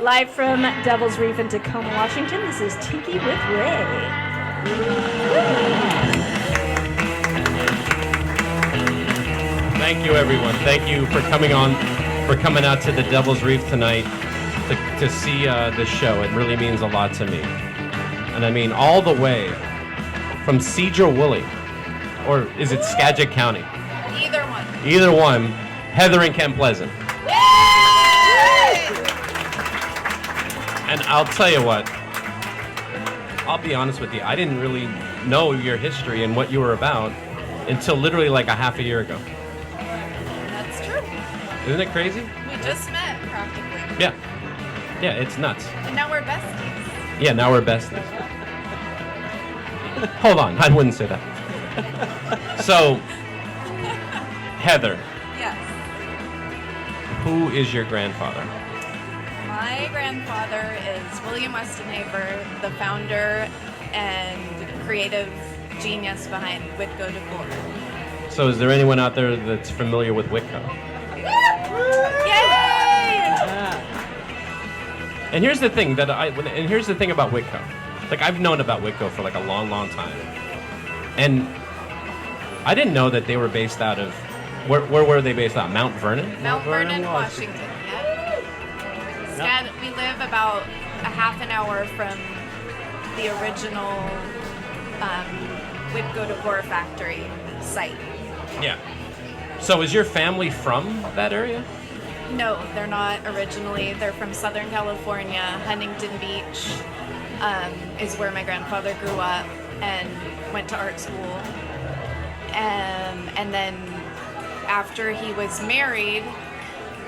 Live from Devil's Reef in Tacoma, Washington, this is Tiki with Ray. Thank you, everyone. Thank you for coming out to the Devil's Reef tonight to see this show. It really means a lot to me. And I mean, all the way from Cedar-Woolley, or is it Skagit County? Either one. Either one. Heather and Ken Pleasant. And I'll tell you what, I'll be honest with you, I didn't really know your history and what you were about until literally like a half a year ago. That's true. Isn't it crazy? We just met, practically. Yeah. Yeah, it's nuts. And now we're besties. Yeah, now we're besties. Hold on, I wouldn't say that. So, Heather, Yes. who is your grandfather? My grandfather is William Westenhaver, the founder and creative genius behind Witco Decor. So is there anyone out there that's familiar with Witco? Yay! And here's the thing here's the thing about Witco. Like, I've known about Witco for like a long, long time. And I didn't know that they were based out of, where were they based out? Mount Vernon? Mount Vernon, Washington. Yeah. We live about a half an hour from the original Witco Decor factory site. Yeah. So is your family from that area? No, they're not originally. They're from Southern California. Huntington Beach is where my grandfather grew up and went to art school. And then after he was married,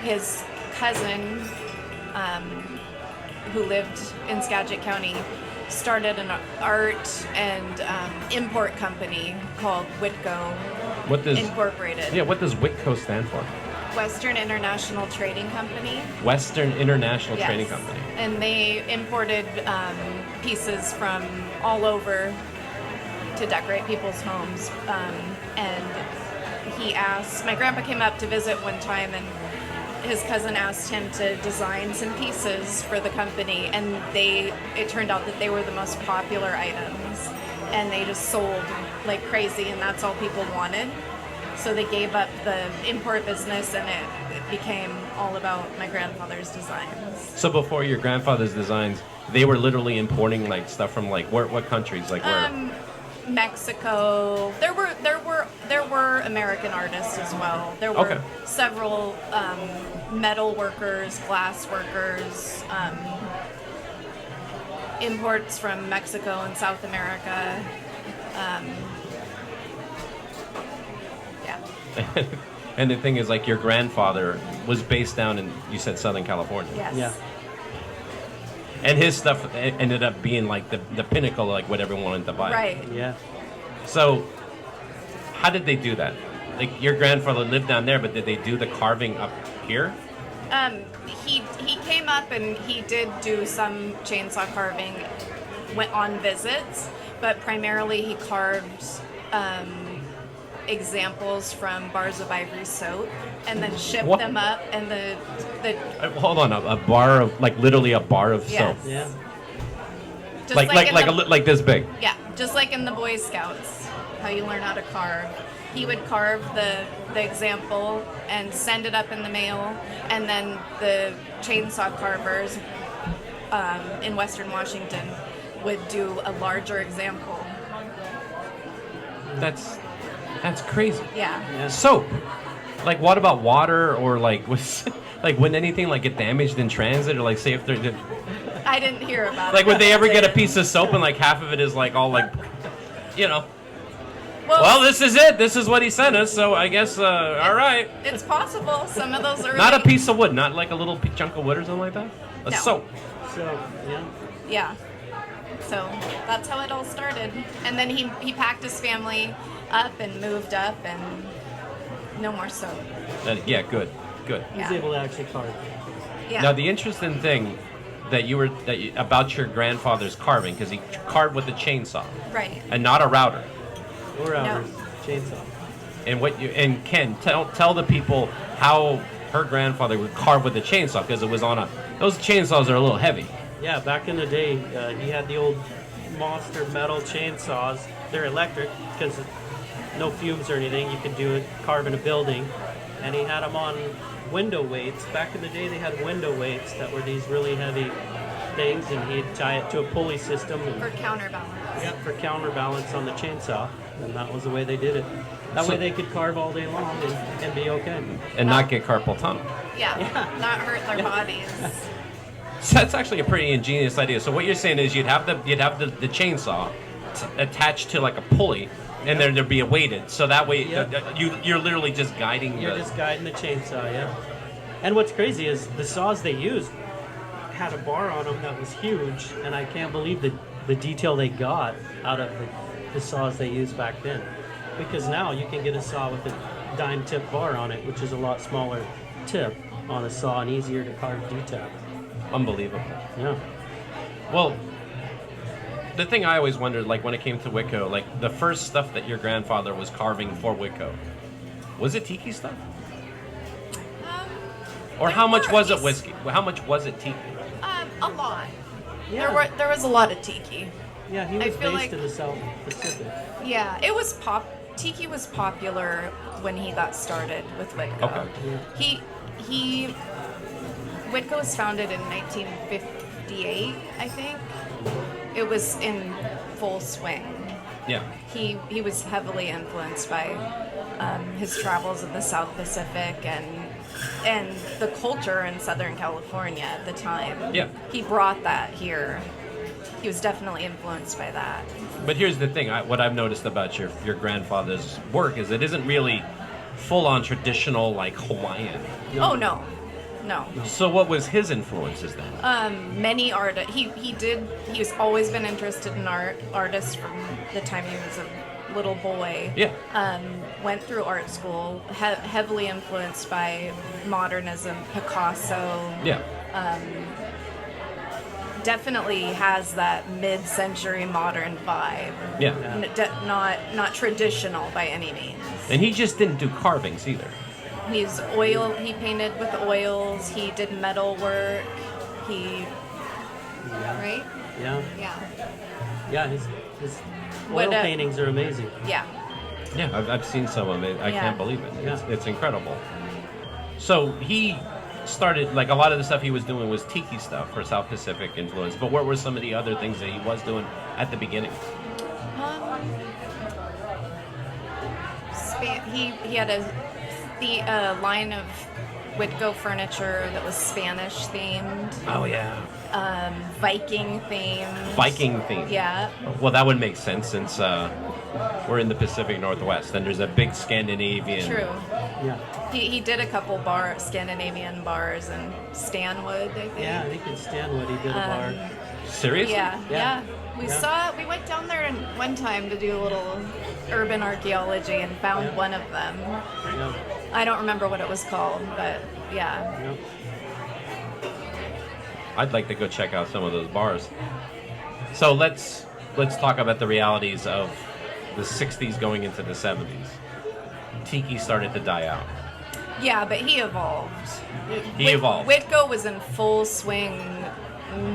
his cousin, who lived in Skagit County, started an art and import company called Witco Incorporated. Yeah, what does Witco stand for? Western International Trading Company. Western International Yes. Trading Company. And they imported pieces from all over to decorate people's homes. And my grandpa came up to visit one time, and his cousin asked him to design some pieces for the company, and it turned out that they were the most popular items, and they just sold like crazy, and that's all people wanted. So they gave up the import business, and it became all about my grandfather's designs. So before your grandfather's designs, they were literally importing like stuff from like what countries? Like where? Mexico. There were American artists as well. There were several metal workers, glass workers, imports from Mexico and South America. Yeah. And the thing is, like, your grandfather was based down in, you said, Southern California. Yes. Yeah. And his stuff ended up being like the pinnacle, like what everyone wanted to buy. Right. Yeah. So, how did they do that? Like, your grandfather lived down there, but did they do the carving up here? He came up and he did do some chainsaw carving, went on visits, but primarily he carved examples from bars of ivory soap and then shipped them up, and the Hold on, a bar of, like, literally a bar of Yes. soap. Yeah. just Like this big. Yeah, just like in the Boy Scouts, how you learn how to carve. He would carve the example and send it up in the mail, and then the chainsaw carvers in Western Washington would do a larger example. That's crazy. Yeah. Soap. Like, what about water, or like wouldn't anything like get damaged in transit, or like say if they're I didn't hear about it. like, would they ever get a piece of soap and like half of it is like all like, you know? Well, This is it. This is what he sent us. So I guess, all right. it's possible. Some of those are Not a piece of wood, not like a little chunk of wood or something like that. A No. soap. So, yeah. Yeah. So that's how it all started. And then he packed his family up and moved up, and no more soap. Yeah, good. He was able to actually carve. Yeah. Now the interesting thing about your grandfather's carving, because he carved with a chainsaw Right. and not a router. Or ours. Chainsaw. And Ken, tell the people how her grandfather would carve with a chainsaw because it was on a. Those chainsaws are a little heavy. Yeah, back in the day, he had the old monster metal chainsaws. They're electric because no fumes or anything. You could do it, carve in a building. And he had them on window weights. Back in the day, they had window weights that were these really heavy things, and he'd tie it to a pulley system. For counterbalance. Yeah, for counterbalance on the chainsaw. And that was the way they did it. That way they could carve all day long and be okay. And not get carpal tunnel. Yeah, not hurt their bodies. So that's actually a pretty ingenious idea. So what you're saying is you'd have the chainsaw attached to like a pulley, and then there'd be a weighted. So that way you're literally just guiding. You're just guiding the chainsaw, yeah. And what's crazy is the saws they used had a bar on them that was huge, and I can't believe the detail they got out of the saws they used back then. Because now you can get a saw with a dime tip bar on it, which is a lot smaller tip on a saw and easier to carve detail. Unbelievable. Yeah. Well, the thing I always wondered, like when it came to Witco, like the first stuff that your grandfather was carving for Witco, was it tiki stuff? Or how much was it whiskey? How much was it tiki? A lot. Yeah. There was a lot of tiki. Yeah, he was feel based like- in the South Pacific. Yeah, it was Tiki was popular when he got started with Witco. Okay. He Witco was founded in 1958, I think. It was in full swing. Yeah. He was heavily influenced by his travels in the South Pacific and the culture in Southern California at the time. Yeah. He brought that here. He was definitely influenced by that. But here's the thing, what I've noticed about your grandfather's work is it isn't really full-on traditional, like, Hawaiian. Oh, no. So what was his influences then? Many artists. He's always been interested in artists from the time he was a little boy. Yeah. Went through art school, heavily influenced by modernism, Picasso. Yeah. Definitely has that mid-century modern vibe. Yeah. Not traditional by any means. And he just didn't do carvings either. He painted with oils, he did metal work, right? Yeah. Yeah. Yeah, his oil paintings are amazing. Yeah. Yeah, I've seen some of it. I can't believe it. Yeah. It's incredible. So he started, like a lot of the stuff he was doing was tiki stuff for South Pacific influence, but what were some of the other things that he was doing at the beginning? He had a line of Witco furniture that was Spanish themed, Oh, yeah. Viking themed. Viking theme. Yeah. Well, that would make sense since we're in the Pacific Northwest, and there's a big Scandinavian. True. Yeah. He did a couple Scandinavian bars in Stanwood, I think. Yeah, I think in Stanwood he did a bar. Seriously? Yeah. We went down there one time to do a little urban archaeology and found one of them. Yeah. I don't remember what it was called, but yeah. Yeah. I'd like to go check out some of those bars. So let's talk about the realities of the 60s going into the 70s. Tiki started to die out. Yeah, but he evolved. He evolved. Witco was in full swing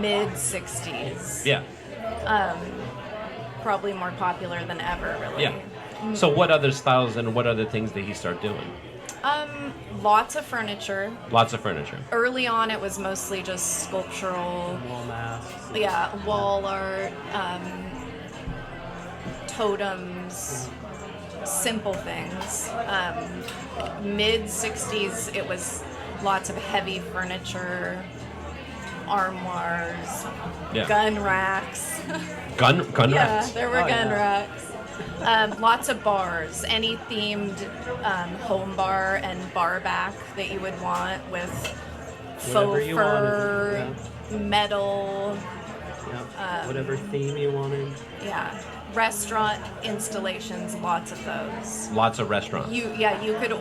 mid-60s. Yeah. Probably more popular than ever, really. Yeah. So what other styles and what other things did he start doing? Lots of furniture. Lots of furniture. Early on, it was mostly just sculptural. Wall masks. Yeah, wall art, totems, simple things. Mid-60s, it was lots of heavy furniture, armoires, gun racks. Gun Yeah, racks? there were gun racks. Lots of bars, any themed home bar and bar back that you would want with Whatever faux you fur, wanted, metal, Yeah. Whatever theme you wanted. yeah. Restaurant installations, lots of those. Lots of restaurants. You could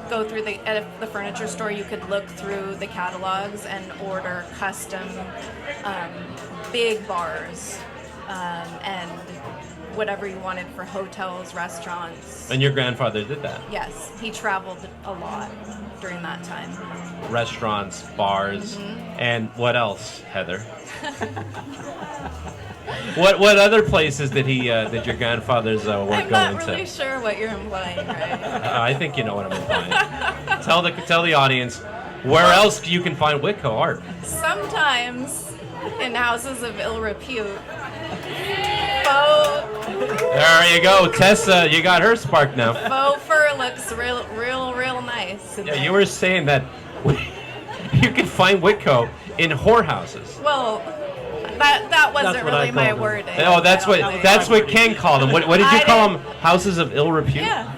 go through at the furniture store. You could look through the catalogs and order custom big bars and whatever you wanted for hotels, restaurants. And your grandfather did that. Yes, he traveled a lot during that time. Restaurants, bars, and what else, Heather? What other places did did your grandfather's work I'm go not into? really sure what you're implying, right? I think you know what I'm implying. Tell the audience where else you can find Witco art. Sometimes in houses of ill repute. Faux There you go, Tessa. You got her spark now. faux fur looks real nice. Yeah, you were saying that you can find Witco in whorehouses. Well, that wasn't That's what I really my called them. wording. Oh, that's I don't what think. that's what Ken called them. What did you I call didn't- them? Houses of ill repute. Yeah.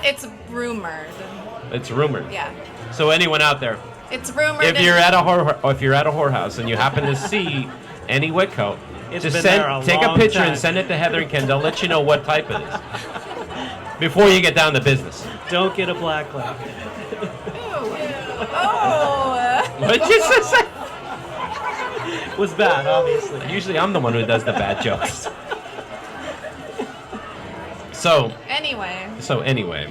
It's rumored. It's rumored. Yeah. So anyone out there, It's rumored. if you're at a whorehouse and you happen to see any Witco, It's just been there a take a long picture time. and send it to Heather and Ken. They'll let you know what type it is before you get down to business. Don't get a black lab. Oh. What did you say? Was bad, obviously. Usually I'm the one who does the bad jokes. So Anyway.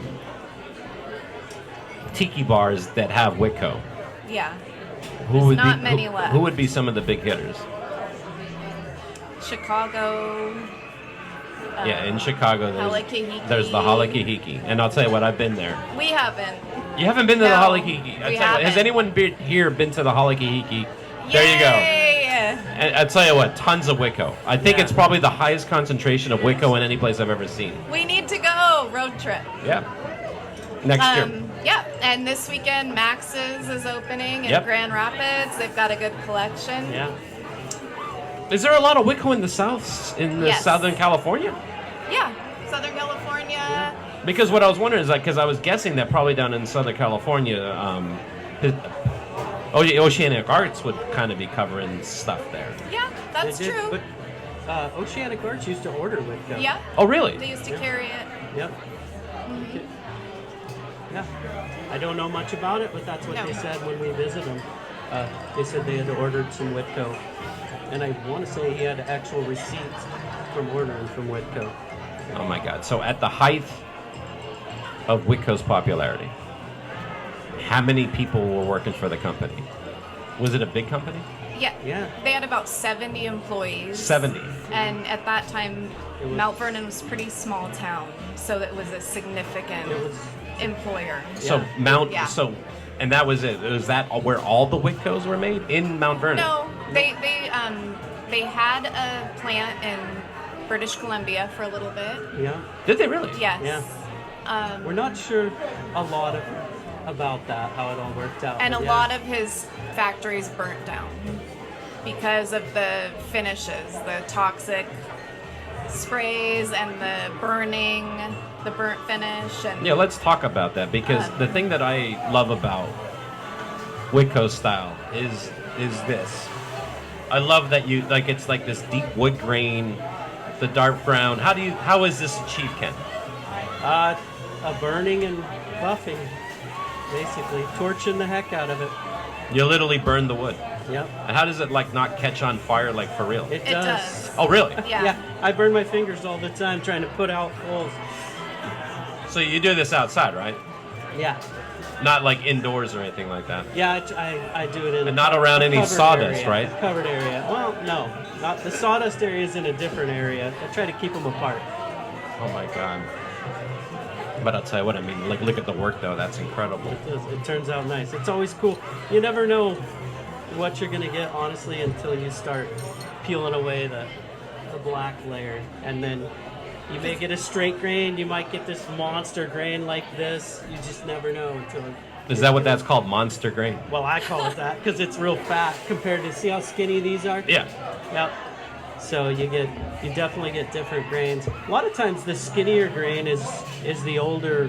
Tiki bars that have Witco. Yeah. Who not many left. Who would be some of the big hitters? Chicago. Yeah, in Chicago, Halakihiki. there's the Halakihiki. And I'll tell you what, I've been there. We haven't. You haven't been to the No, Halakihiki? we I'll tell you what, has haven't. anyone here been to the Halakihiki? There you go. Yay! And I'll tell you what, tons of Witco. I think Yeah. it's probably the highest concentration of Witco in any place I've ever seen. We need to go road trip. Yeah. Next year. Yeah, and this weekend Max's is opening in Yep. Grand Rapids. They've got a good collection. Yeah. Is there a lot of Witco in the South, in the Yes. Southern California? Yeah, Southern California. Because what I was wondering is like, because I was guessing that probably down in Southern California, Oceanic Arts would kind of be covering stuff there. Yeah, that's They did, true. But Oceanic Arts used to order Witco. Yeah, Oh, really? they used to carry it. Yep. Yeah. I don't know much about it, but that's what No. they said when we visited them. They said they had ordered some Witco. And I want to say he had actual receipts from ordering from Witco. Oh my God! So at the height of Witco's popularity, how many people were working for the company? Was it a big company? Yeah. Yeah. They had about 70 employees. 70. And at that time, It was- Mount Vernon was a pretty small town, so it was a significant It was employer. So Yeah. and that was it. Was that where all the Witcos were made in Mount Vernon? No, they had a plant in British Columbia for a little bit. Yeah. Did they really? Yes. Yeah. We're not sure a lot about that, how it all worked out. And a but yeah. lot of his factories burnt down because of the finishes, the toxic sprays and the burning, the burnt finish. And Yeah, let's talk about that because the thing that I love about Witco style is this. I love that you like it's like this deep wood grain, the dark brown. How is this achieved, Ken? A burning and buffing, basically. Torching the heck out of it. You literally burn the wood. Yep. And how does it like not catch on fire like for real? It does. Oh, really? Yeah. Yeah, I burn my fingers all the time trying to put out holes. So you do this outside, right? Yeah. Not like indoors or anything like that. Yeah, I do it in And not around any covered sawdust, area, right? Covered area. Well, no. Not the sawdust area is in a different area. I try to keep them apart. Oh my God. But I'll tell you what, I mean, like look at the work though, that's incredible. It turns out nice. It's always cool. You never know what you're going to get, honestly, until you start peeling away the black layer. And then you may get a straight grain. You might get this monster grain like this. You just never know until... Is that what that's called, monster grain? Well, I call it that because it's real fat compared to... See how skinny these are? Yeah. Yep. So you definitely get different grains. A lot of times the skinnier grain is the older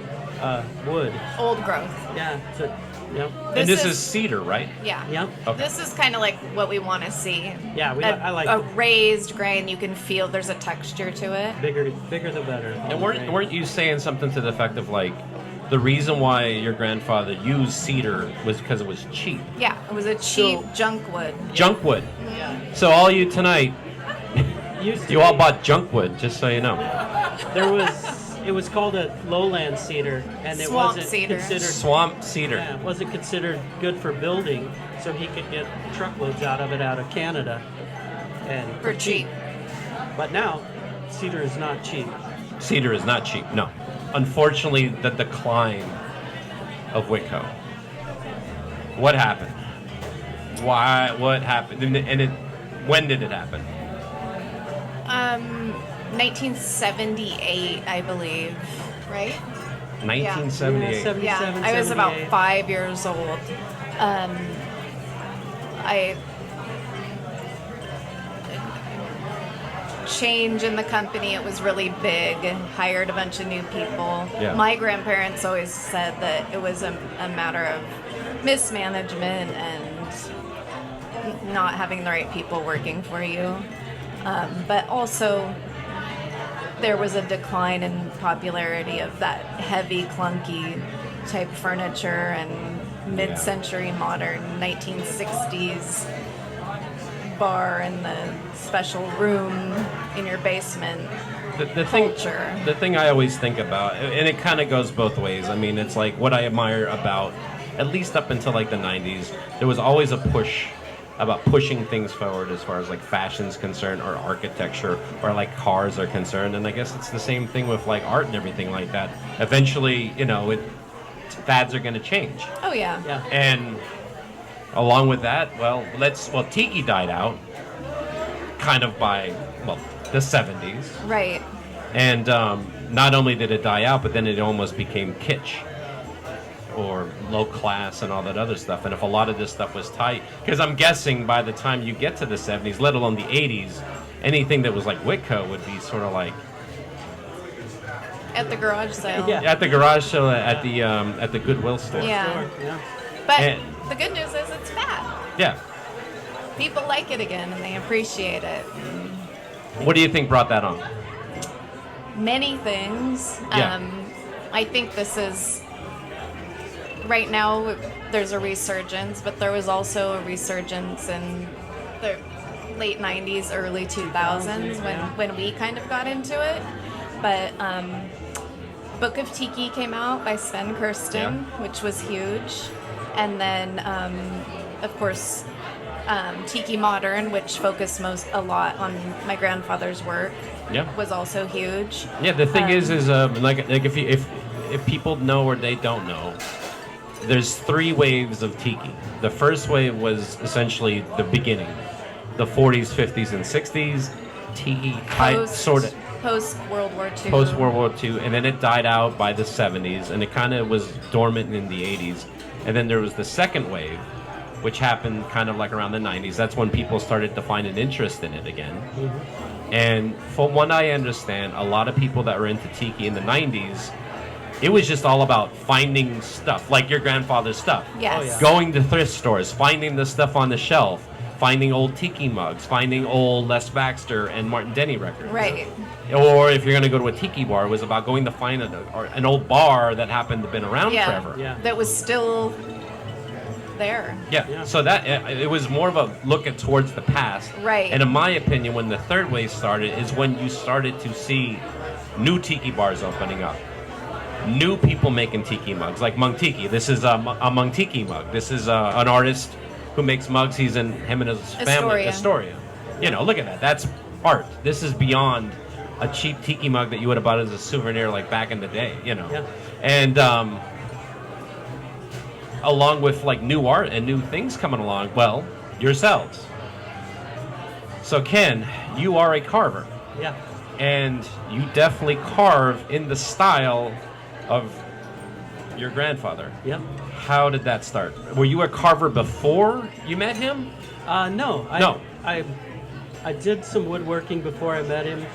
wood. Old growth. Yeah. So, yep. And this is cedar, right? Yeah. Yep. Okay. This is kind of like what we want to see. Yeah, I like a raised grain. You can feel there's a texture to it. bigger the better. And weren't you saying something to the effect of like, the reason why your grandfather used cedar was because it was cheap? Yeah, it was a cheap So- junk wood. Junk wood. Yeah. So all you tonight, used to You all be. bought junk wood, just so you know. It was called a lowland cedar, and it Swamp wasn't cedar. considered. Swamp cedar. Yeah, it wasn't considered good for building, so he could get truckloads out of it out of Canada, and For cheap. But now, cedar is not cheap. Cedar is not cheap, no. Unfortunately, the decline of Witco. What happened? Why? What happened? When did it happen? 1978, I believe, right? 1978. 77, Yeah, I was about 78. 5 years old. I change in the company. It was really big. Hired a bunch of new people. Yeah. My grandparents always said that it was a matter of mismanagement and not having the right people working for you. But also, there was a decline in popularity of that heavy, clunky type furniture and mid-century modern 1960s bar and the special room in your basement. The Culture. thing I always think about, and it kind of goes both ways. I mean, it's like what I admire about, at least up until like the 90s, there was always a push about pushing things forward as far as like fashion's concerned or architecture or like cars are concerned. And I guess it's the same thing with like art and everything like that. Eventually, fads are going to change. Oh yeah. Yeah. And along with that, Tiki died out kind of by, the 70s. Right. And not only did it die out, but then it almost became kitsch or low class and all that other stuff. And if a lot of this stuff was tight, because I'm guessing by the time you get to the 70s, let alone the 80s, anything that was like Witco would be sort of like At the garage sale. Yeah. at the garage sale at the Goodwill store. Yeah. Yeah. But And- the good news is it's back. Yeah. People like it again and they appreciate it. What do you think brought that on? Many things. Yeah. I think this is right now there's a resurgence, but there was also a resurgence in the late 90s, early 2000s when we kind of got into it. But Book of Tiki came out by Sven Kirsten, which was huge. And then, of course, Tiki Modern, which focused a lot on my grandfather's work, was also huge. Yeah, the thing is like if people know or they don't know, there's 3 waves of Tiki. The first wave was essentially the beginning, the 40s, 50s, and 60s. Tiki Post World War II. Post World War II, and then it died out by the 70s, and it kind of was dormant in the 80s. And then there was the second wave, which happened kind of like around the 90s. That's when people started to find an interest in it again. Mm-hmm. And from what I understand, a lot of people that were into Tiki in the 90s, it was just all about finding stuff, like your grandfather's stuff. Yes. Oh, yeah. Going to thrift stores, finding the stuff on the shelf, finding old Tiki mugs, finding old Les Baxter and Martin Denny records. Right. Or if you're going to go to a Tiki bar, it was about going to find an old bar that happened to have been around Yeah. forever. Yeah. That was still there. Yeah. Yeah. So that it was more of a look at towards the past. Right. And in my opinion, when the third wave started, is when you started to see new Tiki bars opening up, new people making Tiki mugs, like Monk Tiki. This is a Monk Tiki mug. This is an artist who makes mugs. Him and his family. Astoria. Look at that. That's art. This is beyond a cheap Tiki mug that you would have bought as a souvenir, like back in the day. Yeah. And along with like new art and new things coming along, well, yourselves. So Ken, you are a carver, Yeah. and you definitely carve in the style of your grandfather. Yeah. How did that start? Were you a carver before you met him? No. No. I did some woodworking before I met him.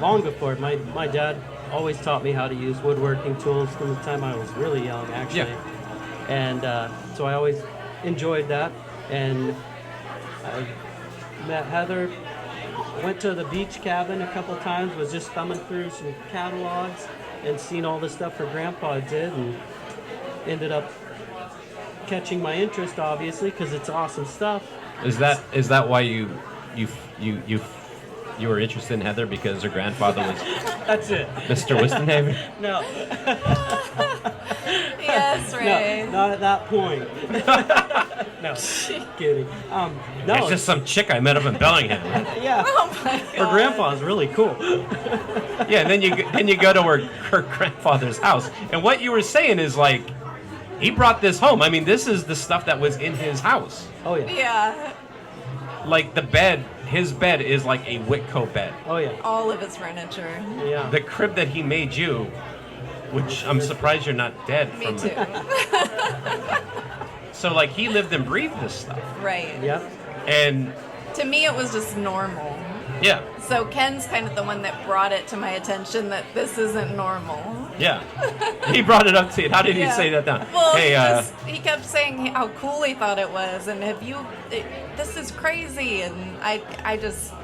Long before. My dad always taught me how to use woodworking tools from the time I was really young, actually. Yeah. And so I always enjoyed that. And I met Heather. Went to the beach cabin a couple times. Was just thumbing through some catalogs and seen all the stuff her grandpa did, and ended up catching my interest, obviously, because it's awesome stuff. Is that why you you were interested in Heather because her grandfather was That's it. Mr. Wistenhaven? No. Yes, Ray. No, not at that point. No, kidding. No, It's just some chick I met up in Bellingham. yeah. Oh my Her god. grandpa's really cool. Yeah, and then you go to her grandfather's house, and what you were saying is like, he brought this home. I mean, this is the stuff that was in his house. Oh yeah. Yeah. Like the bed, his bed is like a Witco bed. Oh yeah. All of his furniture. Yeah. The crib that he made you, which I'm surprised you're not dead Me from. too. So like he lived and breathed this stuff, Right. Yep. and To me, it was just normal. yeah, So Ken's kind of the one that brought it to my attention that this isn't normal. yeah, he brought it up to you. How did he Yeah. say that down? Well, Hey, he kept saying how cool he thought it was, and this is crazy, and I just,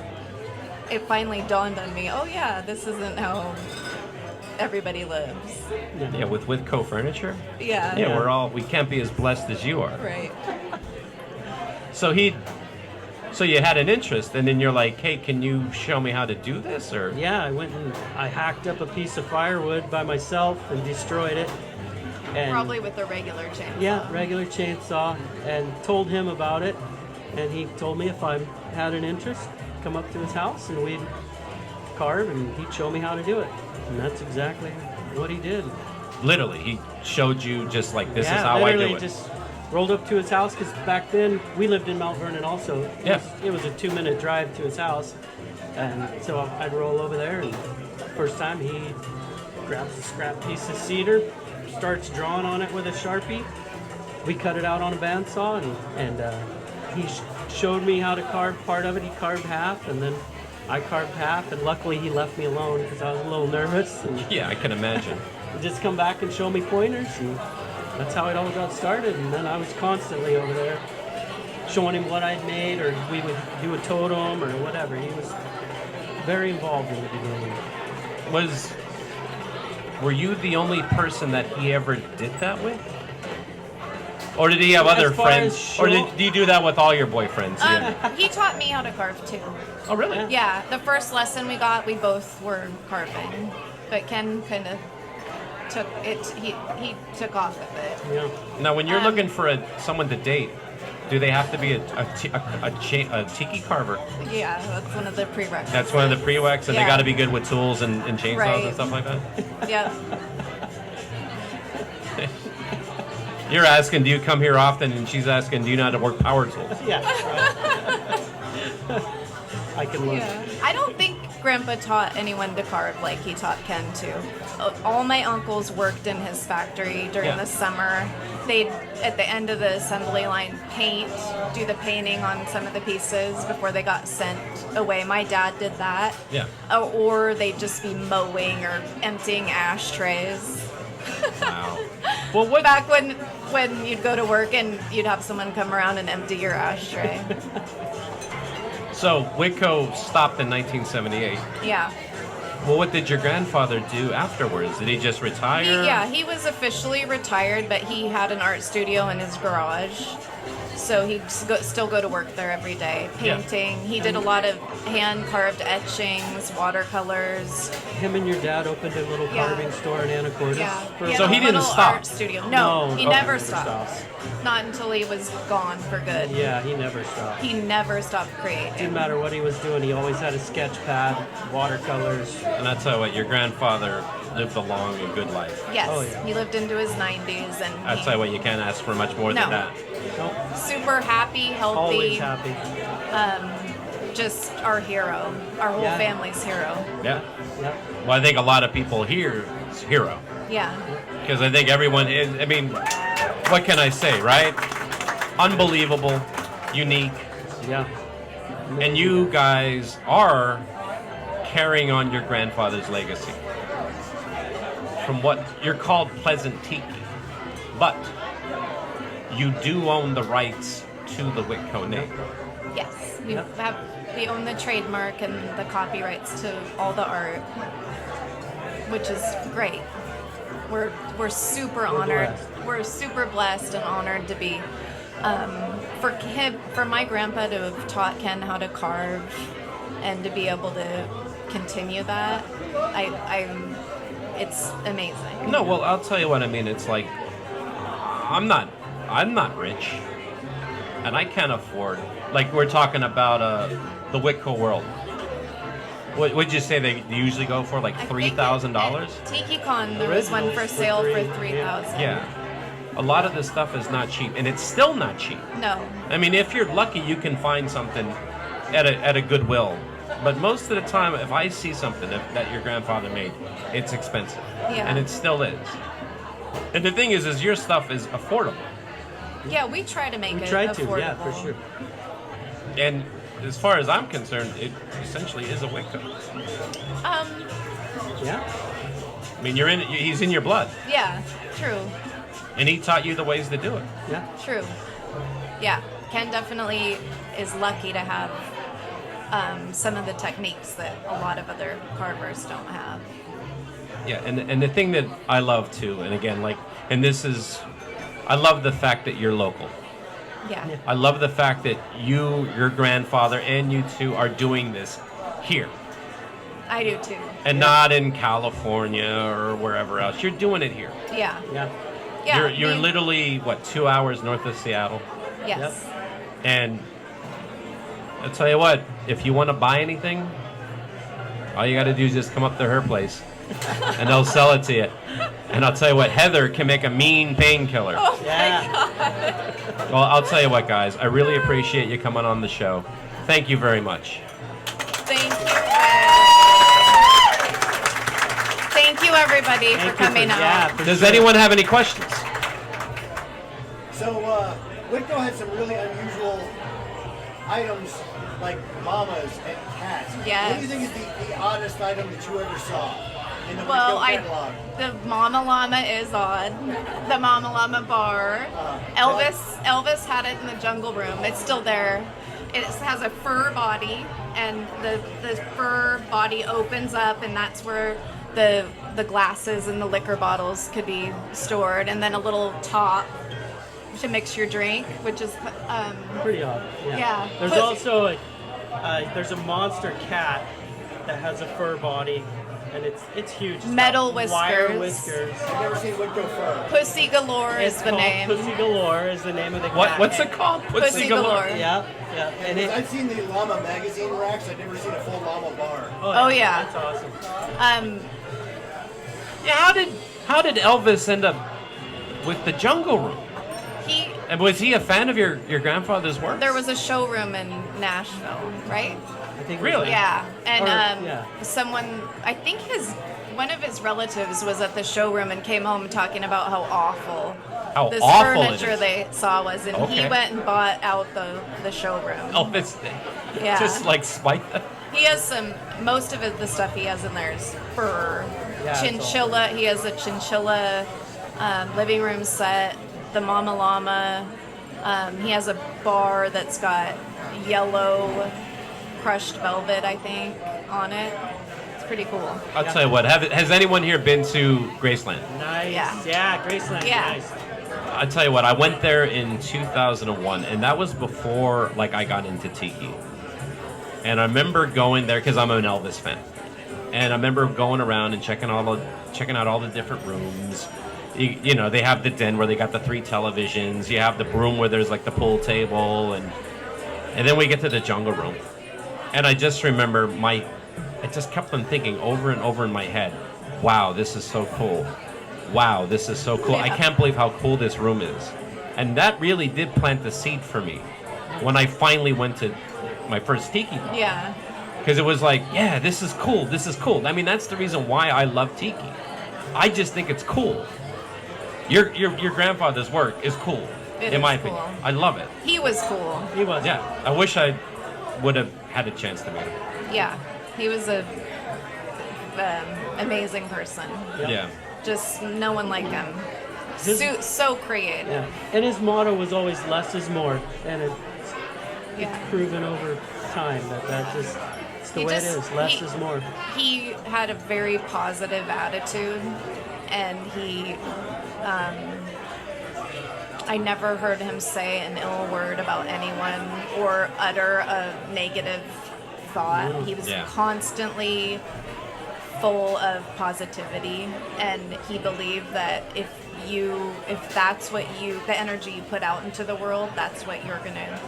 it finally dawned on me, oh yeah, this isn't how everybody lives. yeah, with Witco furniture. Yeah. Yeah, we can't be as blessed as you are. Right. So you had an interest, and then you're like, hey, can you show me how to do this? Or Yeah, I went and I hacked up a piece of firewood by myself and destroyed it. And Probably with a regular chainsaw. yeah, regular chainsaw, and told him about it, and he told me if I had an interest, come up to his house and we'd carve, and he'd show me how to do it, and that's exactly what he did. literally, he showed you just like, this yeah, is how I literally do it. just rolled up to his house, because back then we lived in Mount Vernon also. Yeah. It was a 2-minute drive to his house, and so I'd roll over there, and first time he grabs a scrap piece of cedar, starts drawing on it with a Sharpie. We cut it out on a bandsaw, and he showed me how to carve part of it. He carved half, and then I carved half, and luckily he left me alone because I was a little nervous. And Yeah, I can imagine. he'd just come back and show me pointers, and that's how it all got started. And then I was constantly over there showing him what I'd made, or we would do a totem or whatever. He was very involved in the beginning. Were you the only person that he ever did that with? Or did he have As other far friends? as Or show- did you do that with all your boyfriends? Yeah. He taught me how to carve too. Oh, really? Yeah. Yeah, the first lesson we got, we both were carving, but Ken kind of took it. He took off with it. Yeah. Now, when you're looking for someone to date, do they have to be a tiki carver? Yeah, that's one of the prerequisites. That's one of the prereqs, and they Yeah. got to be good with tools and chainsaws Right. and stuff like that? Yeah. You're asking, do you come here often? And she's asking, do you know how to work power tools? Yeah. Right. I can learn. Yeah. I don't think Grandpa taught anyone to carve like he taught Ken to. All my uncles worked in his factory during Yeah. the summer. They'd, at the end of the assembly line, do the painting on some of the pieces before they got sent away. My dad did that. Yeah. Or they'd just be mowing or emptying ashtrays. Wow. Well, what? Back when you'd go to work and you'd have someone come around and empty your ashtray. So Witco stopped in 1978. Yeah. Well, what did your grandfather do afterwards? Did he just retire? He was officially retired, but he had an art studio in his garage. So he'd still go to work there every day, painting. Yeah. He did a lot of hand-carved etchings, watercolors. Him and your dad opened a little Yeah. carving store in Anacortes. Yeah. for- So had a he didn't little stop? Art studio. No, he okay, never never stopped. stopped. Not until he was gone for good. Yeah, he never stopped. He never stopped Didn't creating. matter what he was doing, he always had a sketch pad, watercolors. And I tell you what, your grandfather lived a long and good life. Yes, Oh, yeah. he lived into his 90s, and I tell you what, you can't ask for much more than No. that. Nope, super happy, healthy. always happy. Just our hero, our whole Yeah. family's hero. Yeah. Yep. Well, I think a lot of people here is hero. Yeah. Because I think everyone is, I mean, what can I say, right? Unbelievable, unique, Yeah. and you guys are carrying on your grandfather's legacy. From what you're called Pleasant Tiki, but you do own the rights to the Witco name. Yes. Yep. We own the trademark and the copyrights to all the art, which is great. We're super honored. blessed. We're super blessed and honored to be for my grandpa to have taught Ken how to carve and to be able to continue that, it's amazing. No, well, I'll tell you what I mean. It's like I'm not rich, and I can't afford. Like we're talking about the Witco World. What would you say they usually go for? Like $3,000? TikiCon, there was one for sale for $3,000. Yeah. A lot of this stuff is not cheap, and it's still not cheap. No. I mean, if you're lucky, you can find something at a Goodwill. But most of the time, if I see something that your grandfather made, it's expensive. Yeah. And it still is. And the thing is your stuff is affordable. Yeah, we try to make it Try affordable. to, yeah, for sure. And as far as I'm concerned, it essentially is a Witco. Yeah. I mean, he's in your blood, Yeah, true. and he taught you the ways to do it. Yeah. True. Yeah, Ken definitely is lucky to have some of the techniques that a lot of other carvers don't have. Yeah, and the thing that I love too, and again, I love the fact that you're local. Yeah. I love the fact that your grandfather, and you two are doing this here, I do too. and not in California or wherever else. You're doing it here. Yeah. Yeah. Yeah. You're literally 2 hours north of Seattle, Yes. and I'll tell you what, if you want to buy anything, all you got to do is just come up to her place, and they'll sell it to you. And I'll tell you what, Heather can make a mean painkiller. Oh Yeah. my God. Well, I'll tell you what, guys, I really appreciate you coming on the show. Thank you very much. Thank you. Thank you, everybody, for coming out. Does anyone have any questions? So, Witco had some really unusual items like llamas and cats. Yes. What do you think is the oddest item that you ever saw in the Well, Witco catalog? the Mama Llama is odd. The Mama Llama bar. Elvis had it in the jungle room. It's still there. It has a fur body, and the fur body opens up, and that's where the glasses and the liquor bottles could be stored, and then a little top to mix your drink, which is Pretty odd. Yeah. There's also there's a monster cat that has a fur body, and it's huge. It's Metal got wire whiskers. whiskers. I've never seen Witco fur. Pussy Galore It's is the called name. Pussy Galore is the name of the cat. What's it called? Pussy Galore. Yeah, yeah. And it, I've seen the llama magazine racks. I've never seen a full llama bar. Oh, yeah. That's awesome. Yeah, how did Elvis end up with the Jungle Room? And was he a fan of your grandfather's work? There was a showroom in Nashville, right? I think Really? Yeah, and yeah. one of his relatives was at the showroom and came home talking about how awful this awful it furniture is. they saw was, and he Okay. went and bought out the showroom. Elvis, Yeah. just like spite them. He has most of the stuff he has in there is fur. Yeah, it's Chinchilla, he has a chinchilla living room set, the Mama Llama. He has a bar that's got yellow crushed velvet, I think, on it. It's pretty cool. I'll tell you what, has anyone here been to Graceland? Nice. Yeah. Yeah, Graceland. Yeah. Nice. I'll tell you what, I went there in 2001, and that was before I got into Tiki. And I remember going there because I'm an Elvis fan. And I remember going around and checking out all the different rooms. You know, they have the den where they got the 3 televisions. You have the room where there's like the pool table, and then we get to the jungle room. And I just remember I just kept on thinking over and over in my head, wow, this is so cool. Wow, this is so cool. Yeah. I can't believe how cool this room is. And that really did plant the seed for me when I finally went to my first Tiki bar. Yeah. Because it was like, yeah, this is cool. This is cool. I mean, that's the reason why I love Tiki. I just think it's cool. Your grandfather's work is cool, It in my is opinion. cool. I love it. He was cool. He was. Yeah, I wish I would have had a chance to meet him. Yeah. He was a amazing person. Yeah. Just no one like him. His- So creative. Yeah. And his motto was always less is more, and it's Yeah. proven over time that just it's the way it is. Less is more. He had a very positive attitude, and I never heard him say an ill word about anyone or utter a negative thought. He was Yeah. constantly full of positivity, and he believed that if that's what the energy you put out into the world, that's what you're going to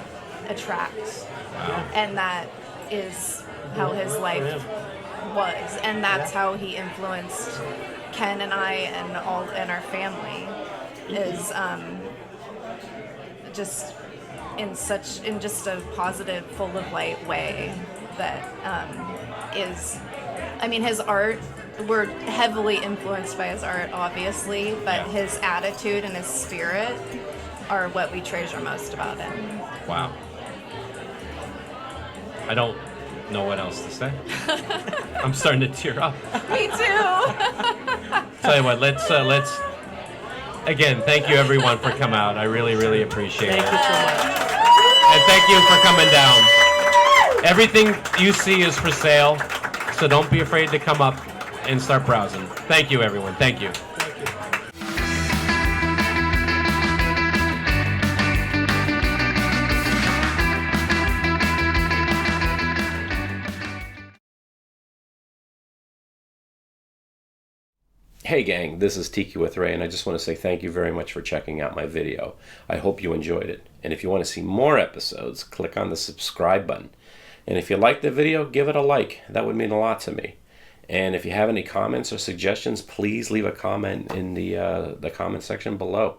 attract. Wow. And that is how his life was, and that's how he influenced Ken and I and our family, is just in just a positive, full of light way that is, I mean, his art, we're heavily influenced by his art, obviously, but his attitude and his spirit are what we treasure most about him. Wow. I don't know what else to say. I'm starting to tear up. Me too. Tell you what, let's again, thank you everyone for coming out. I really, really appreciate it. Thank you so much. And thank you for coming down. Everything you see is for sale, so don't be afraid to come up and start browsing. Thank you, everyone. Thank you. Thank you. Hey gang, this is Tiki with Ray, and I just want to say thank you very much for checking out my video. I hope you enjoyed it. And if you want to see more episodes, click on the subscribe button. And if you liked the video, give it a like. That would mean a lot to me. And if you have any comments or suggestions, please leave a comment in the comment section below.